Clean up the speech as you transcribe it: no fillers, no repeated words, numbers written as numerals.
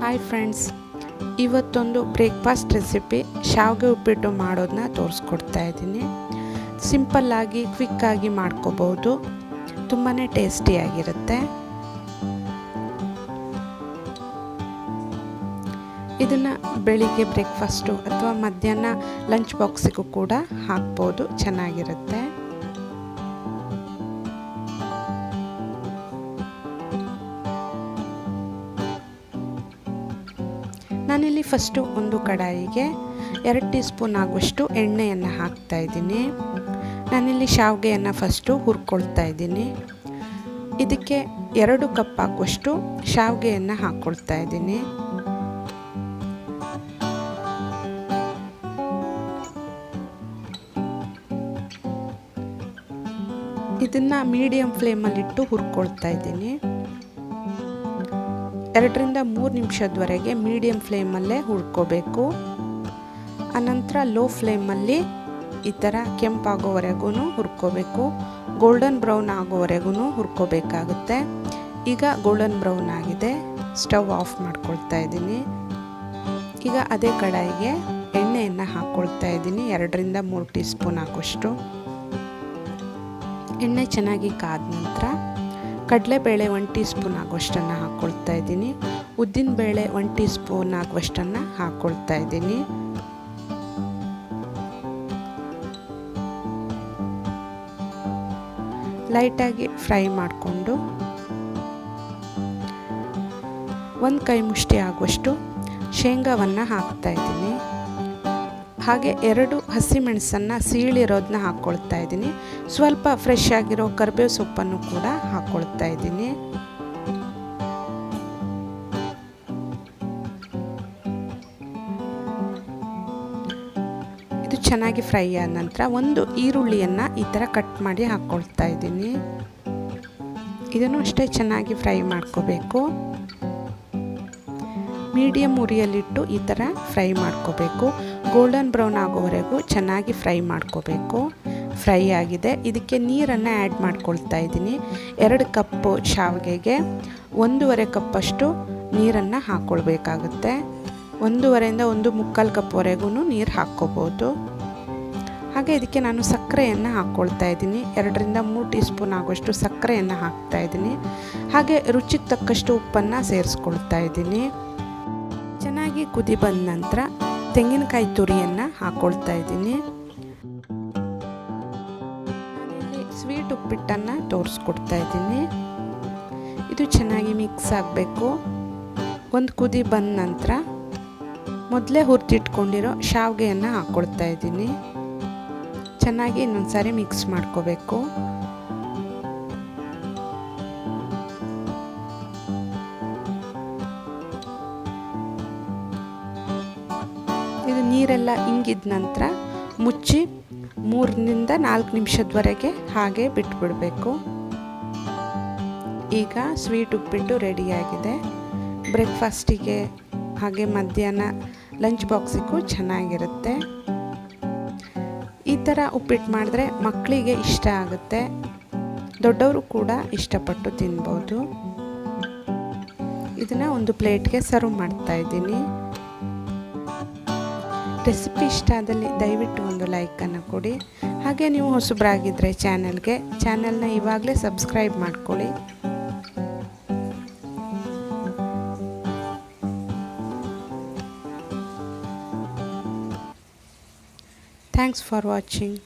Hi friends, ಇವತ್ತೊಂದು breakfast recipe ಶಾವಿಗೆ ಉಪ್ಪಿಟ್ಟು ಮಾಡೋದನ್ನ ತೋರಿಸ್ಕೊಡ್ತಾ ಇದ್ದೀನಿ. ಸಿಂಪಲ್ಲಾಗಿ ಕ್ವಿಕ್ಕಾಗಿ ಮಾಡ್ಕೋಬೋದು, ತುಂಬಾ ಟೇಸ್ಟಿಯಾಗಿರುತ್ತೆ. ಇದನ್ನು ಬೆಳಿಗ್ಗೆ ಬ್ರೇಕ್ಫಾಸ್ಟು ಅಥವಾ ಮಧ್ಯಾಹ್ನ ಲಂಚ್ ಬಾಕ್ಸಿಗೂ ಕೂಡ ಹಾಕ್ಬೋದು, ಚೆನ್ನಾಗಿರುತ್ತೆ. ನಾನಿಲ್ಲಿ ಫಸ್ಟು ಒಂದು ಕಡಾಯಿಗೆ 2 ಟೀ ಸ್ಪೂನ್ ಆಗುವಷ್ಟು ಎಣ್ಣೆಯನ್ನು ಹಾಕ್ತಾ ಇದ್ದೀನಿ. ನಾನಿಲ್ಲಿ ಶಾವಿಗೆಯನ್ನು ಫಸ್ಟು ಹುರ್ಕೊಳ್ತಾ ಇದ್ದೀನಿ. ಇದಕ್ಕೆ 2 ಕಪ್ ಆಗುವಷ್ಟು ಶಾವಿಗೆಯನ್ನು ಹಾಕ್ಕೊಳ್ತಾ ಇದ್ದೀನಿ. ಇದನ್ನು ಮೀಡಿಯಂ ಫ್ಲೇಮಲ್ಲಿಟ್ಟು ಹುರ್ಕೊಳ್ತಾ ಇದ್ದೀನಿ. 2 ರಿಂದ 3 ನಿಮಿಷದವರೆಗೆ ಮೀಡಿಯಂ ಫ್ಲೇಮಲ್ಲೇ ಹುರ್ಕೋಬೇಕು. ಅನಂತರ ಲೋ ಫ್ಲೇಮಲ್ಲಿ ಈ ಥರ ಕೆಂಪಾಗೋವರೆಗೂ ಹುರ್ಕೋಬೇಕು. ಗೋಲ್ಡನ್ ಬ್ರೌನ್ ಆಗೋವರೆಗೂ ಹುರ್ಕೋಬೇಕಾಗುತ್ತೆ. ಈಗ ಗೋಲ್ಡನ್ ಬ್ರೌನ್ ಆಗಿದೆ, ಸ್ಟವ್ ಆಫ್ ಮಾಡ್ಕೊಳ್ತಾ ಇದ್ದೀನಿ. ಈಗ ಅದೇ ಕಡಾಯಿಗೆ ಎಣ್ಣೆಯನ್ನು ಹಾಕ್ಕೊಳ್ತಾ ಇದ್ದೀನಿ. 2 ರಿಂದ 3 ಟೀ ಸ್ಪೂನ್ ಆಗುವಷ್ಟು ಎಣ್ಣೆ ಚೆನ್ನಾಗಿ ಕಾದ ನಂತರ ಕಡಲೆಬೇಳೆ 1 ಟೀ ಸ್ಪೂನ್ ಆಗುವಷ್ಟನ್ನು ಹಾಕ್ಕೊಳ್ತಾ ಇದ್ದೀನಿ. ಉದ್ದಿನಬೇಳೆ 1 ಟೀ ಸ್ಪೂನ್ ಆಗುವಷ್ಟನ್ನು ಹಾಕ್ಕೊಳ್ತಾ ಇದ್ದೀನಿ. ಲೈಟಾಗಿ ಫ್ರೈ ಮಾಡಿಕೊಂಡು 1 ಕೈ ಮುಷ್ಟಿ ಆಗುವಷ್ಟು ಶೇಂಗಾವನ್ನು ಹಾಕ್ತಾ ಇದ್ದೀನಿ. ಹಾಗೆ 2 ಹಸಿಮೆಣಸನ್ನು ಸೀಳಿರೋದನ್ನ ಹಾಕ್ಕೊಳ್ತಾ ಇದ್ದೀನಿ. ಸ್ವಲ್ಪ ಫ್ರೆಶ್ ಆಗಿರೋ ಕರಿಬೇವು ಸೊಪ್ಪನ್ನು ಕೂಡ ಹಾಕ್ಕೊಳ್ತಾ ಇದ್ದೀನಿ. ಇದು ಚೆನ್ನಾಗಿ ಫ್ರೈ ಆದ ನಂತರ 1 ಈರುಳ್ಳಿಯನ್ನು ಈ ಥರ ಕಟ್ ಮಾಡಿ ಹಾಕ್ಕೊಳ್ತಾ ಇದ್ದೀನಿ. ಇದನ್ನು ಅಷ್ಟೇ ಚೆನ್ನಾಗಿ ಫ್ರೈ ಮಾಡ್ಕೋಬೇಕು. ಮೀಡಿಯಂ ಉರಿಯಲ್ಲಿಟ್ಟು ಈ ಥರ ಫ್ರೈ ಮಾಡ್ಕೋಬೇಕು. ಗೋಲ್ಡನ್ ಬ್ರೌನ್ ಆಗೋವರೆಗೂ ಚೆನ್ನಾಗಿ ಫ್ರೈ ಮಾಡ್ಕೋಬೇಕು. ಫ್ರೈ ಆಗಿದೆ. ಇದಕ್ಕೆ ನೀರನ್ನು ಆ್ಯಡ್ ಮಾಡ್ಕೊಳ್ತಾ ಇದ್ದೀನಿ. 2 ಕಪ್ಪು ಶಾವಿಗೆಗೆ 1.5 ಕಪ್ಪಷ್ಟು ನೀರನ್ನು ಹಾಕ್ಕೊಳ್ಬೇಕಾಗುತ್ತೆ. 1.5ರಿಂದ 1.25 ಕಪ್ವರೆಗೂ ನೀರು ಹಾಕ್ಕೋಬೋದು. ಹಾಗೆ ಇದಕ್ಕೆ ನಾನು ಸಕ್ಕರೆಯನ್ನು ಹಾಕ್ಕೊಳ್ತಾ ಇದ್ದೀನಿ. 2 ರಿಂದ 3 ಟೀ ಸ್ಪೂನ್ ಆಗುವಷ್ಟು ಸಕ್ಕರೆಯನ್ನು ಹಾಕ್ತಾ ಇದ್ದೀನಿ. ಹಾಗೆ ರುಚಿಗೆ ತಕ್ಕಷ್ಟು ಉಪ್ಪನ್ನು ಸೇರಿಸ್ಕೊಳ್ತಾ ಇದ್ದೀನಿ. ಚೆನ್ನಾಗಿ ಕುದಿ ಬಂದ ನಂತರ ತೆಂಗಿನಕಾಯಿ ತುರಿಯನ್ನು ಹಾಕ್ಕೊಳ್ತಾ ಇದ್ದೀನಿ. ನಾನಿಲ್ಲಿ ಸ್ವೀಟ್ ಉಪ್ಪಿಟ್ಟನ್ನು ತೋರಿಸ್ಕೊಡ್ತಾ ಇದ್ದೀನಿ. ಇದು ಚೆನ್ನಾಗಿ ಮಿಕ್ಸ್ ಆಗಬೇಕು. 1 ಕುದಿ ಬಂದ ನಂತರ ಮೊದಲೇ ಹುರಿದಿಟ್ಕೊಂಡಿರೋ ಶಾವಿಗೆಯನ್ನು ಹಾಕ್ಕೊಳ್ತಾ ಇದ್ದೀನಿ. ಚೆನ್ನಾಗಿ ಇನ್ನೊಂದು ಸಾರಿ ಮಿಕ್ಸ್ ಮಾಡ್ಕೋಬೇಕು. ಇದು ನೀರೆಲ್ಲ ಇಂಗಿದ ನಂತರ ಮುಚ್ಚಿ 3 ರಿಂದ 4 ನಿಮಿಷದವರೆಗೆ ಹಾಗೆ ಬಿಟ್ಬಿಡಬೇಕು. ಈಗ ಸ್ವೀಟ್ ಉಪ್ಪಿಟ್ಟು ರೆಡಿಯಾಗಿದೆ. ಬ್ರೇಕ್ಫಾಸ್ಟಿಗೆ ಹಾಗೆ ಮಧ್ಯಾಹ್ನ ಲಂಚ್ ಬಾಕ್ಸಿಗೂ ಚೆನ್ನಾಗಿರುತ್ತೆ. ಈ ಥರ ಉಪ್ಪಿಟ್ಟು ಮಾಡಿದ್ರೆ ಮಕ್ಕಳಿಗೆ ಇಷ್ಟ ಆಗುತ್ತೆ, ದೊಡ್ಡವರು ಕೂಡ ಇಷ್ಟಪಟ್ಟು ತಿನ್ಬೋದು. ಇದನ್ನು ಒಂದು ಪ್ಲೇಟ್ಗೆ ಸರ್ವ್ ಮಾಡ್ತಾ ಇದ್ದೀನಿ. ರೆಸಿಪಿ ಇಷ್ಟ ಆದಲ್ಲಿ ದಯವಿಟ್ಟು ಒಂದು ಲೈಕನ್ನು ಕೊಡಿ. ಹಾಗೆ ನೀವು ಹೊಸಬರಾಗಿದ್ದರೆ ಚಾನಲ್ನ ಇವಾಗಲೇ ಸಬ್ಸ್ಕ್ರೈಬ್ ಮಾಡ್ಕೊಳ್ಳಿ. Thanks for watching.